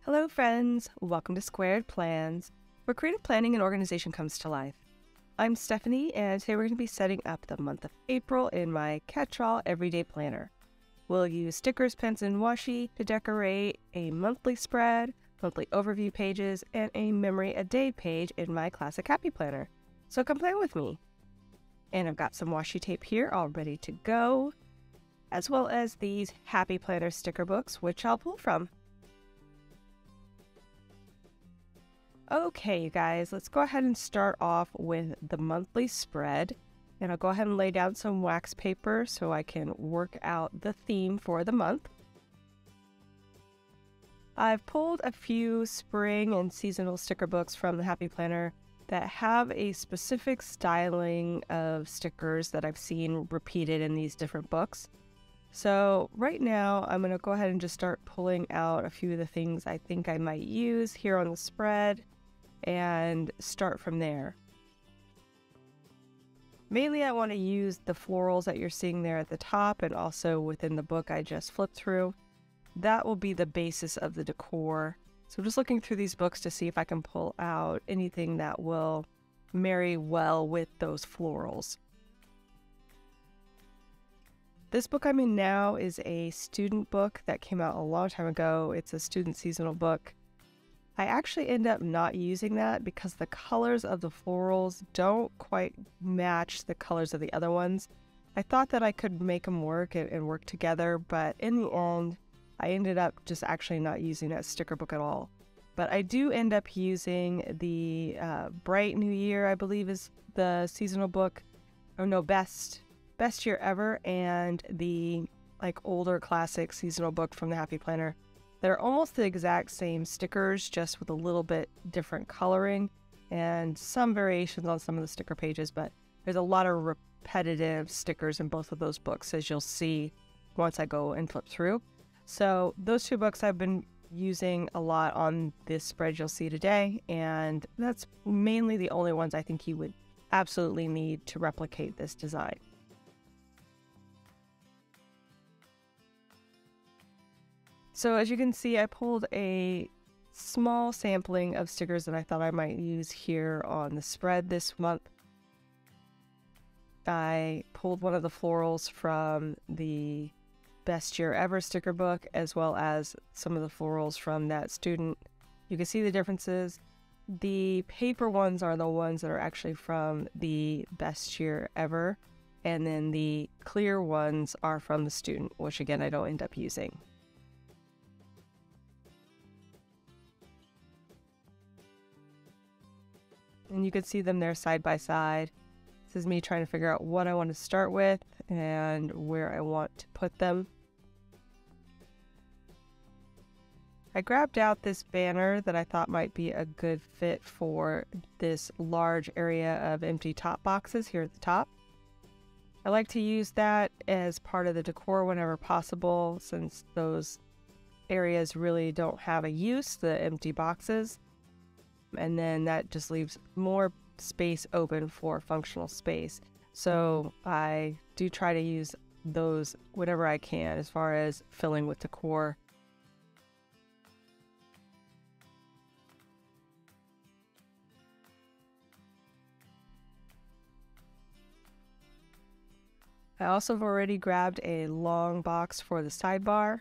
Hello friends, welcome to Squaird Plans, where creative planning and organization comes to life. I'm Stephanie, and today we're going to be setting up the month of April in my catch-all everyday planner. We'll use stickers, pens, and washi to decorate a monthly spread, monthly overview pages, and a memory a day page in my classic happy planner. So come plan with me. And I've got some washi tape here all ready to go, as well as these happy planner sticker books, which I'll pull from. Okay, you guys, let's go ahead and start off with the monthly spread. And I'll go ahead and lay down some wax paper so I can work out the theme for the month. I've pulled a few spring and seasonal sticker books from the Happy Planner that have a specific styling of stickers that I've seen repeated in these different books. So right now, I'm going to go ahead and just start pulling out a few of the things I think I might use here on the spread and start from there. Mainly I want to use the florals that you're seeing there at the top and also within the book I just flipped through. That will be the basis of the decor. So I'm just looking through these books to see if I can pull out anything that will marry well with those florals. This book I'm in now is a student book that came out a long time ago. It's a student seasonal book. I actually end up not using that because the colors of the florals don't quite match the colors of the other ones. I thought that I could make them work and work together, but in the end, I ended up just actually not using that sticker book at all. But I do end up using the Bright New Year, I believe is the seasonal book. Oh no, Best Year Ever, and the older classic seasonal book from the Happy Planner. They're almost the exact same stickers, just with a little bit different coloring and some variations on some of the sticker pages, but there's a lot of repetitive stickers in both of those books, as you'll see once I go and flip through. So those two books I've been using a lot on this spread you'll see today, and that's mainly the only ones I think you would absolutely need to replicate this design. So as you can see, I pulled a small sampling of stickers that I thought I might use here on the spread this month. I pulled one of the florals from the Best Year Ever sticker book, as well as some of the florals from that student. You can see the differences. The paper ones are the ones that are actually from the Best Year Ever, and then the clear ones are from the student, which again, I don't end up using. And you can see them there side by side. This is me trying to figure out what I want to start with and where I want to put them. I grabbed out this banner that I thought might be a good fit for this large area of empty top boxes here at the top. I like to use that as part of the decor whenever possible, since those areas really don't have a use, the empty boxes. And then that just leaves more space open for functional space. So I do try to use those whenever I can as far as filling with decor. I also have already grabbed a long box for the sidebar.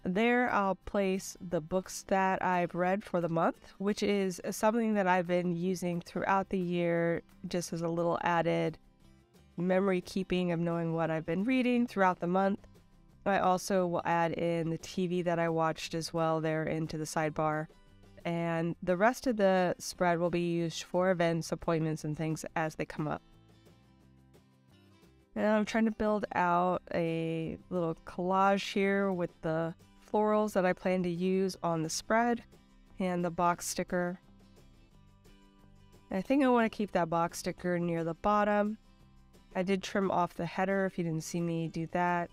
There I'll place the books that I've read for the month, which is something that I've been using throughout the year just as a little added memory keeping of knowing what I've been reading throughout the month. I also will add in the TV that I watched as well there into the sidebar. And the rest of the spread will be used for events, appointments, and things as they come up. And I'm trying to build out a little collage here with the florals that I plan to use on the spread and the box sticker. And I think I want to keep that box sticker near the bottom. I did trim off the header if you didn't see me do that.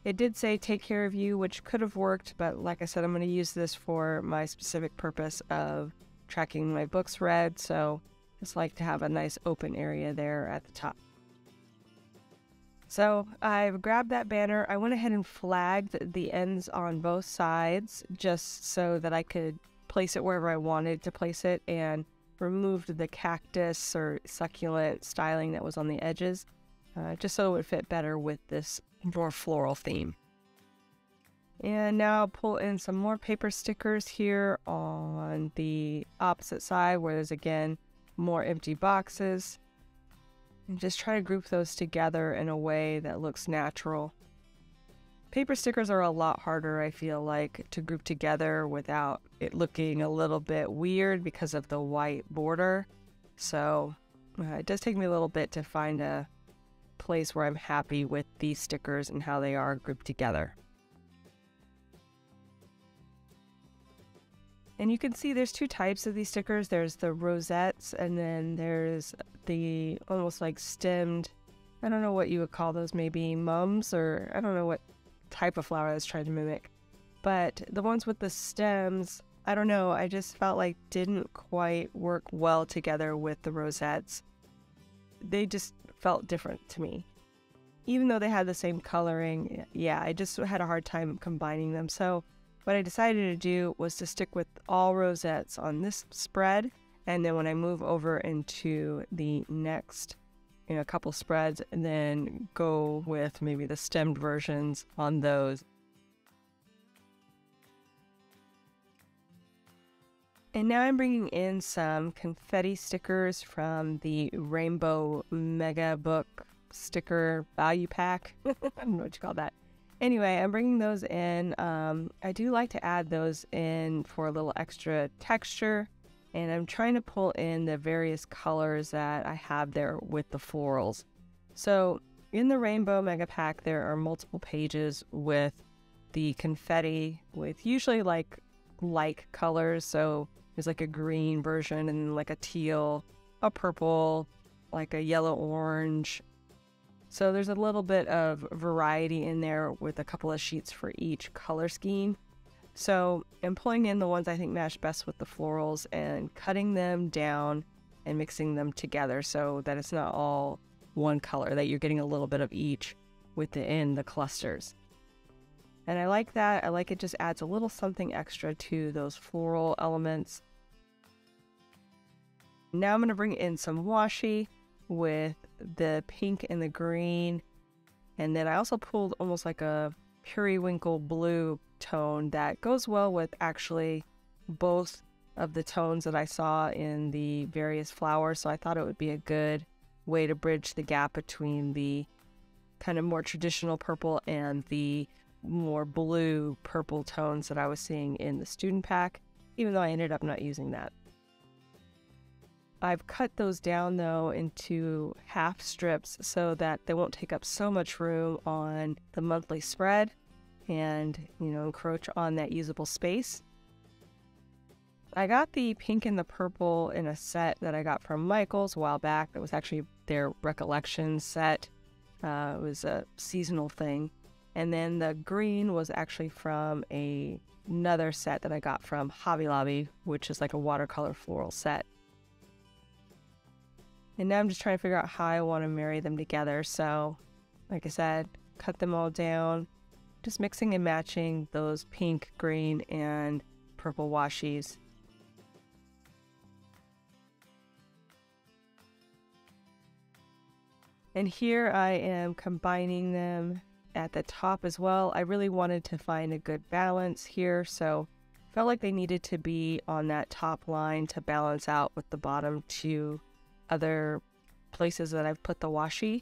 It did say take care of you, which could have worked, but like I said, I'm going to use this for my specific purpose of tracking my books read, so I just like to have a nice open area there at the top. So I've grabbed that banner. I went ahead and flagged the ends on both sides just so that I could place it wherever I wanted to place it, and removed the cactus or succulent styling that was on the edges, just so it would fit better with this more floral theme. And now I'll pull in some more paper stickers here on the opposite side where there's again more empty boxes. And just try to group those together in a way that looks natural. Paper stickers are a lot harder, I feel like, to group together without it looking a little bit weird because of the white border. So it does take me a little bit to find a place where I'm happy with these stickers and how they are grouped together. And you can see there's two types of these stickers. There's the rosettes, and then there's the almost like stemmed, I don't know what you would call those, maybe mums, or I don't know what type of flower I was trying to mimic. But the ones with the stems, I don't know, I just felt like didn't quite work well together with the rosettes. They just felt different to me. Even though they had the same coloring, yeah, I just had a hard time combining them. So what I decided to do was to stick with all rosettes on this spread, and then when I move over into the next, couple spreads, and then go with maybe the stemmed versions on those. And now I'm bringing in some confetti stickers from the Rainbow Mega Book Sticker Value Pack. I don't know what you call that. Anyway, I'm bringing those in. I do like to add those in for a little extra texture, and I'm trying to pull in the various colors that I have there with the florals. So in the Rainbow Mega Pack, there are multiple pages with the confetti with usually like colors. So there's like a green version and like a teal, a purple, like a yellow orange. So there's a little bit of variety in there with a couple of sheets for each color scheme. So I'm pulling in the ones I think match best with the florals and cutting them down and mixing them together so that it's not all one color, that you're getting a little bit of each within the clusters. And I like that. I like it just adds a little something extra to those floral elements. Now I'm going to bring in some washi with the pink and the green, and then I also pulled almost like a periwinkle blue tone that goes well with actually both of the tones that I saw in the various flowers. So I thought it would be a good way to bridge the gap between the kind of more traditional purple and the more blue purple tones that I was seeing in the student pack, even though I ended up not using that. I've cut those down though into half strips so that they won't take up so much room on the monthly spread and, encroach on that usable space. I got the pink and the purple in a set that I got from Michael's a while back. That was actually their recollection set. It was a seasonal thing. And then the green was actually from another set that I got from Hobby Lobby, which is like a watercolor floral set. And now I'm just trying to figure out how I want to marry them together. So, like I said, cut them all down, just mixing and matching those pink, green, and purple washies. And here I am combining them at the top as well. I really wanted to find a good balance here, so felt like they needed to be on that top line to balance out with the bottom two other places that I've put the washi.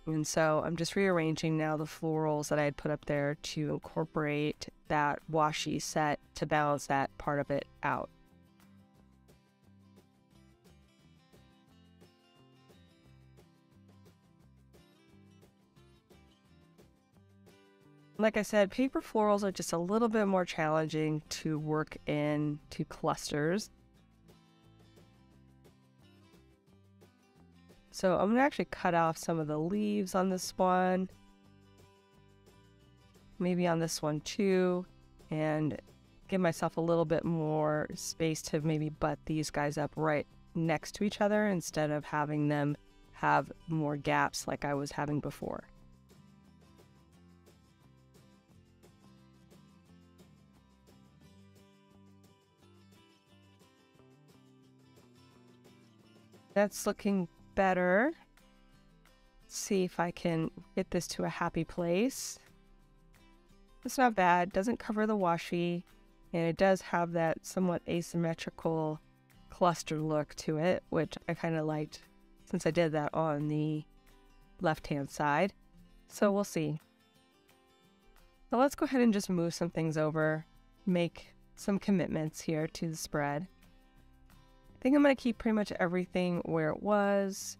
And so I'm just rearranging now the florals that I had put up there to incorporate that washi set to balance that part of it out. Like I said, paper florals are just a little bit more challenging to work into clusters. So I'm going to actually cut off some of the leaves on this one, maybe on this one too, and give myself a little bit more space to maybe butt these guys up right next to each other instead of having them have more gaps like I was having before. That's looking better. Let's see if I can get this to a happy place. It's not bad. Doesn't cover the washi, and it does have that somewhat asymmetrical cluster look to it, which I kind of liked since I did that on the left-hand side. So we'll see. So let's go ahead and just move some things over, make some commitments here to the spread. I think I'm going to keep pretty much everything where it was.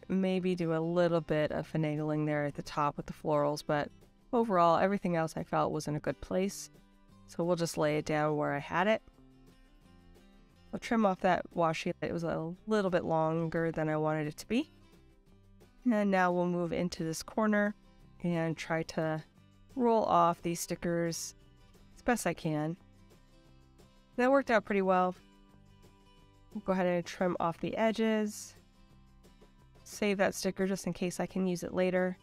Maybe do a little bit of finagling there at the top with the florals, but overall everything else I felt was in a good place. So we'll just lay it down where I had it. I'll trim off that washi. It was a little bit longer than I wanted it to be. And now we'll move into this corner and try to roll off these stickers as best I can. That worked out pretty well. We'll go ahead and trim off the edges. Save that sticker just in case I can use it later.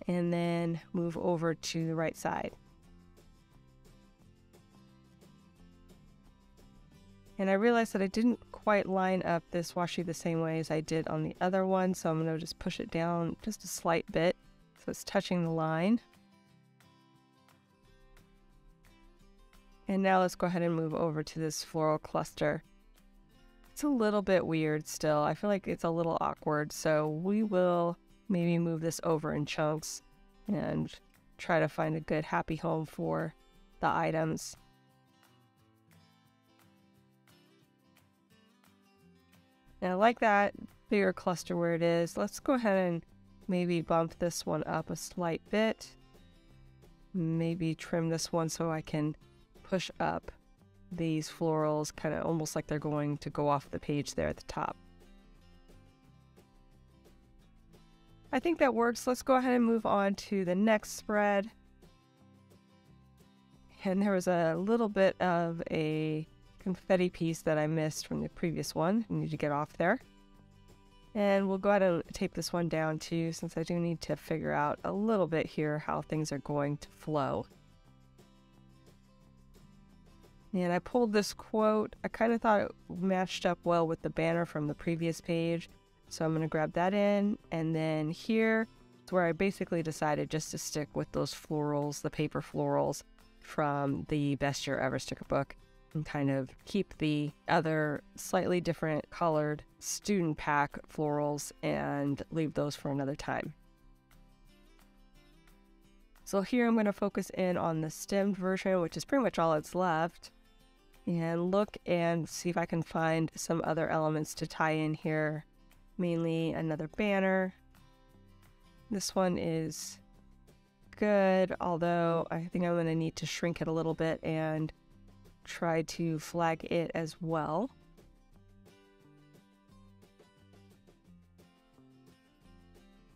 And then move over to the right side. And I realized that I didn't quite line up this washi the same way as I did on the other one, so I'm going to just push it down just a slight bit so it's touching the line. And now let's go ahead and move over to this floral cluster. It's a little bit weird still. I feel like it's a little awkward, so we will maybe move this over in chunks and try to find a good happy home for the items. And I like that bigger cluster where it is. Let's go ahead and maybe bump this one up a slight bit. Maybe trim this one so I can push up these florals kind of almost like they're going to go off the page there at the top. I think that works. Let's go ahead and move on to the next spread. And there was a little bit of a confetti piece that I missed from the previous one. I need to get off there. And we'll go ahead and tape this one down too, since I do need to figure out a little bit here how things are going to flow. And I pulled this quote. I kind of thought it matched up well with the banner from the previous page. So I'm going to grab that in. And then here is where I basically decided just to stick with those florals, the paper florals from the Best Year Ever sticker book, and kind of keep the other slightly different colored student pack florals and leave those for another time. So here I'm going to focus in on the stemmed version, which is pretty much all that's left, and look and see if I can find some other elements to tie in here, mainly another banner. This one is good, although I think I'm going to need to shrink it a little bit and try to flag it as well.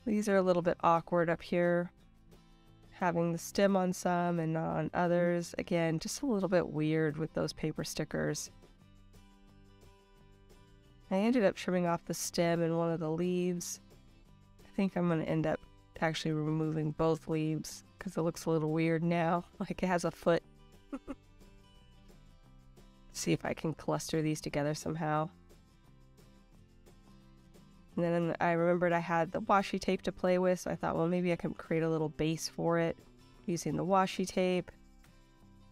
These are a little bit awkward up here, having the stem on some and not on others. Again, just a little bit weird with those paper stickers. I ended up trimming off the stem and one of the leaves. I think I'm going to end up actually removing both leaves because it looks a little weird now, like it has a foot. See if I can cluster these together somehow. And then I remembered I had the washi tape to play with, so I thought, well, maybe I can create a little base for it using the washi tape.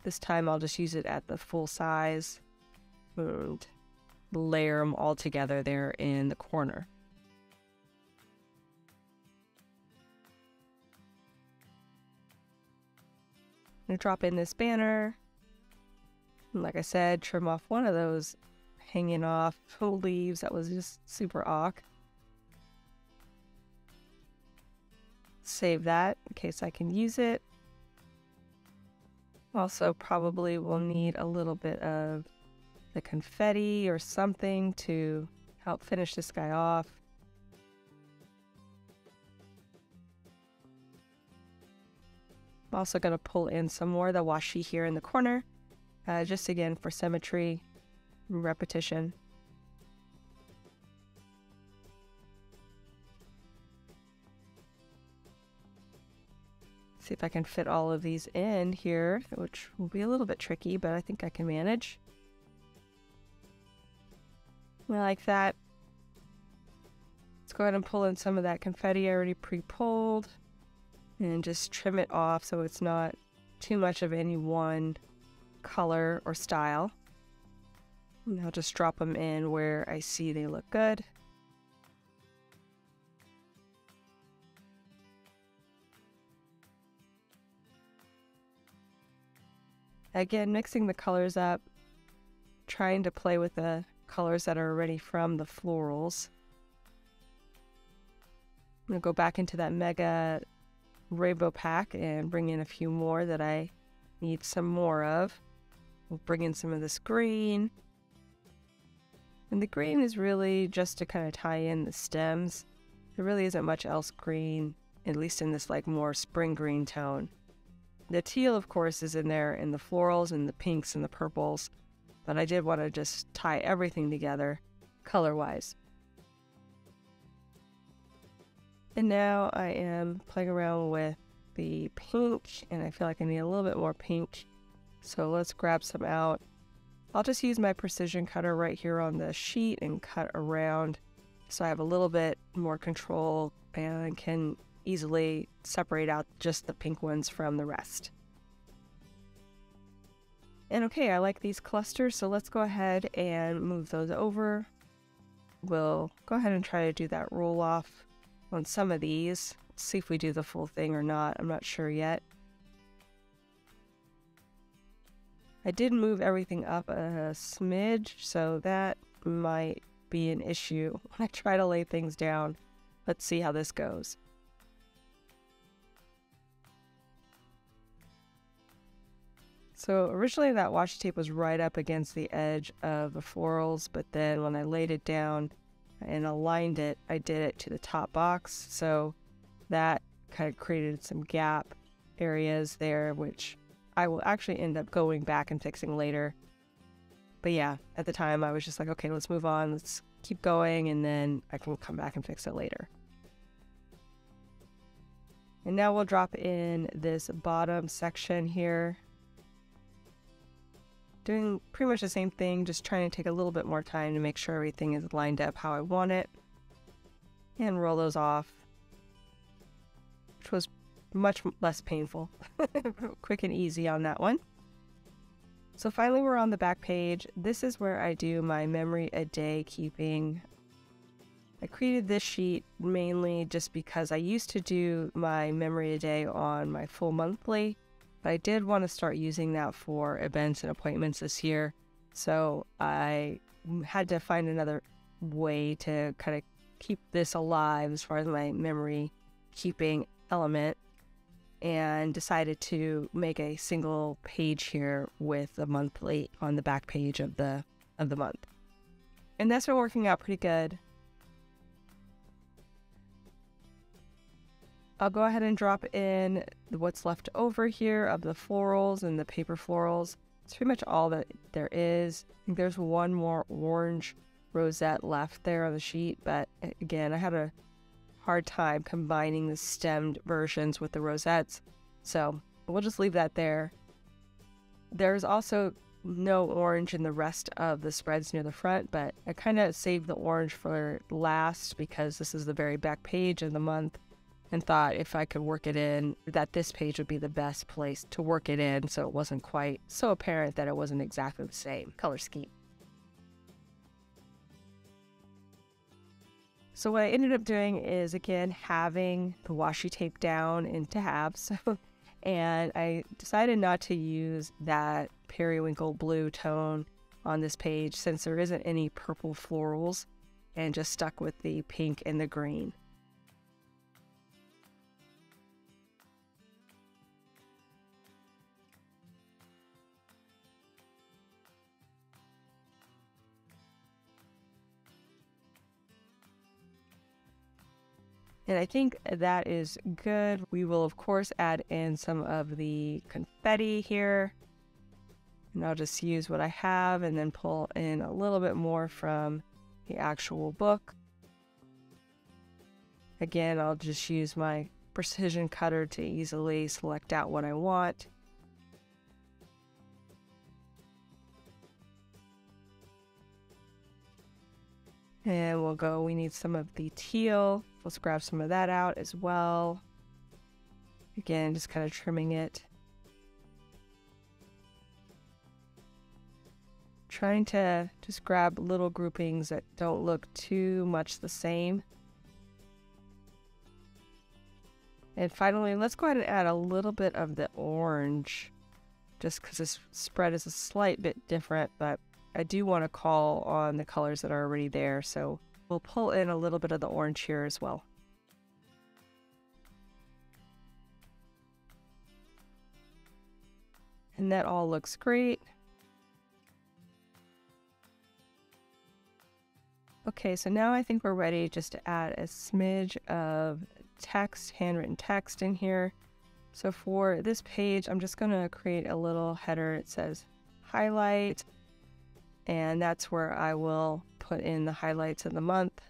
This time I'll just use it at the full size and layer them all together there in the corner. I'm going to drop in this banner. And like I said, trim off one of those hanging off leaves that was just super awk. Save that in case I can use it. Also probably will need a little bit of the confetti or something to help finish this guy off. I'm also going to pull in some more of the washi here in the corner. Just again for symmetry and repetition. See if I can fit all of these in here, which will be a little bit tricky, but I think I can manage. I like that. Let's go ahead and pull in some of that confetti I already pre-pulled and just trim it off so it's not too much of any one color or style. And I'll just drop them in where I see they look good. Again, mixing the colors up, trying to play with the colors that are already from the florals. I'm going to go back into that mega rainbow pack and bring in a few more that I need some more of. We'll bring in some of this green. And the green is really just to kind of tie in the stems. There really isn't much else green, at least in this like more spring green tone. The teal, of course, is in there in the florals and the pinks and the purples, but I did want to just tie everything together color-wise. And now I am playing around with the pink, and I feel like I need a little bit more pink. So let's grab some out. I'll just use my precision cutter right here on the sheet and cut around so I have a little bit more control and can easily separate out just the pink ones from the rest. And okay, I like these clusters, so let's go ahead and move those over. We'll go ahead and try to do that roll off on some of these. See if we do the full thing or not. I'm not sure yet. I did move everything up a smidge, so that might be an issue when I try to lay things down. Let's see how this goes. So originally that washi tape was right up against the edge of the florals, but then when I laid it down and aligned it, I did it to the top box. So that kind of created some gap areas there, which I will actually end up going back and fixing later. But yeah, at the time I was just like, okay, let's move on, let's keep going, and then I can come back and fix it later. And now we'll drop in this bottom section here. Doing pretty much the same thing, just trying to take a little bit more time to make sure everything is lined up how I want it. And roll those off, which was much less painful. Quick and easy on that one. So finally we're on the back page. This is where I do my memory a day keeping. I created this sheet mainly just because I used to do my memory a day on my full monthly, but I did want to start using that for events and appointments this year. So I had to find another way to kind of keep this alive as far as my memory keeping element, and decided to make a single page here with the monthly on the back page of the month. And that's been working out pretty good. I'll go ahead and drop in what's left over here of the florals and the paper florals. It's pretty much all that there is. I think there's one more orange rosette left there on the sheet, but again, I had a hard time combining the stemmed versions with the rosettes, so we'll just leave that there. There's also no orange in the rest of the spreads near the front, but I kind of saved the orange for last because this is the very back page of the month, and thought if I could work it in, that this page would be the best place to work it in so it wasn't quite so apparent that it wasn't exactly the same color scheme. So what I ended up doing is, again, having the washi tape down into halves. And I decided not to use that periwinkle blue tone on this page since there isn't any purple florals, and just stuck with the pink and the green. And I think that is good. We will, of course, add in some of the confetti here. And I'll just use what I have and then pull in a little bit more from the actual book. Again, I'll just use my precision cutter to easily select out what I want. And we need some of the teal. Let's grab some of that out as well. Again, just kind of trimming it. Trying to just grab little groupings that don't look too much the same. And finally, let's go ahead and add a little bit of the orange, just because this spread is a slight bit different, but I do want to call on the colors that are already there, so we'll pull in a little bit of the orange here as well. And that all looks great. Okay, so now I think we're ready just to add a smidge of text, handwritten text in here. So for this page, I'm just going to create a little header. It says highlight, and that's where I will put in the highlights of the month.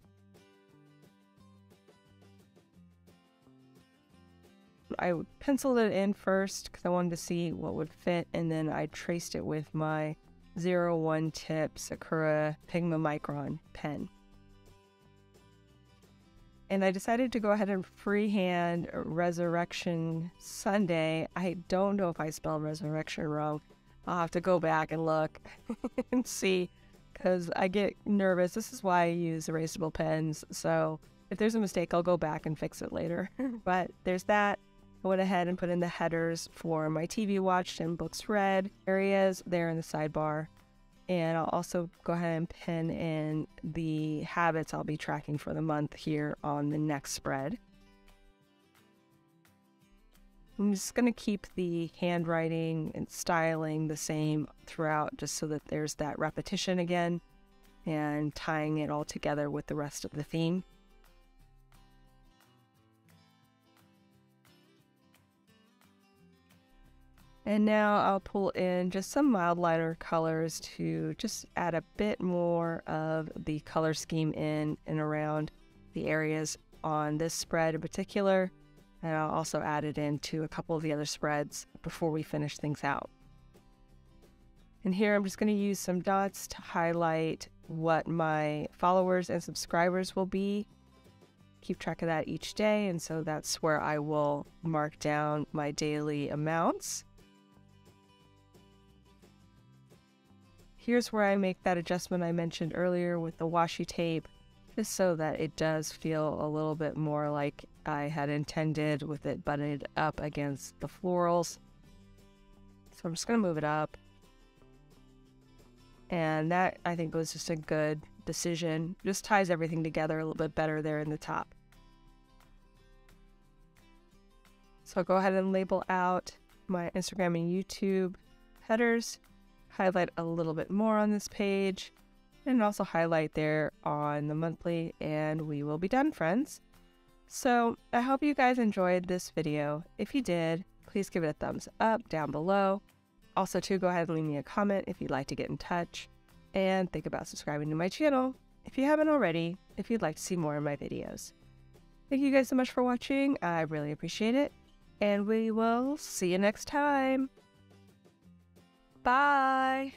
I penciled it in first because I wanted to see what would fit, and then I traced it with my 01 tip Sakura Pigma Micron pen. And I decided to go ahead and freehand Resurrection Sunday. I don't know if I spelled resurrection wrong. I'll have to go back and look and see, because I get nervous. This is why I use erasable pens. So if there's a mistake, I'll go back and fix it later. But there's that. I went ahead and put in the headers for my TV watched and books read areas there in the sidebar. And I'll also go ahead and pin in the habits I'll be tracking for the month here on the next spread. I'm just going to keep the handwriting and styling the same throughout, just so that there's that repetition again and tying it all together with the rest of the theme. And now I'll pull in just some mild lighter colors to just add a bit more of the color scheme in and around the areas on this spread in particular. And I'll also add it into a couple of the other spreads before we finish things out. And here I'm just going to use some dots to highlight what my followers and subscribers will be. Keep track of that each day, and so that's where I will mark down my daily amounts. Here's where I make that adjustment I mentioned earlier with the washi tape, just so that it does feel a little bit more like I had intended, with it buttoned up against the florals. So I'm just going to move it up. And that, I think, was just a good decision. Just ties everything together a little bit better there in the top. So I'll go ahead and label out my Instagram and YouTube headers. Highlight a little bit more on this page, and also highlight there on the monthly, and we will be done, friends. So I hope you guys enjoyed this video. If you did, please give it a thumbs up down below. Also, too, go ahead and leave me a comment if you'd like to get in touch, and think about subscribing to my channel if you haven't already, if you'd like to see more of my videos. Thank you guys so much for watching. I really appreciate it, and we will see you next time. Bye!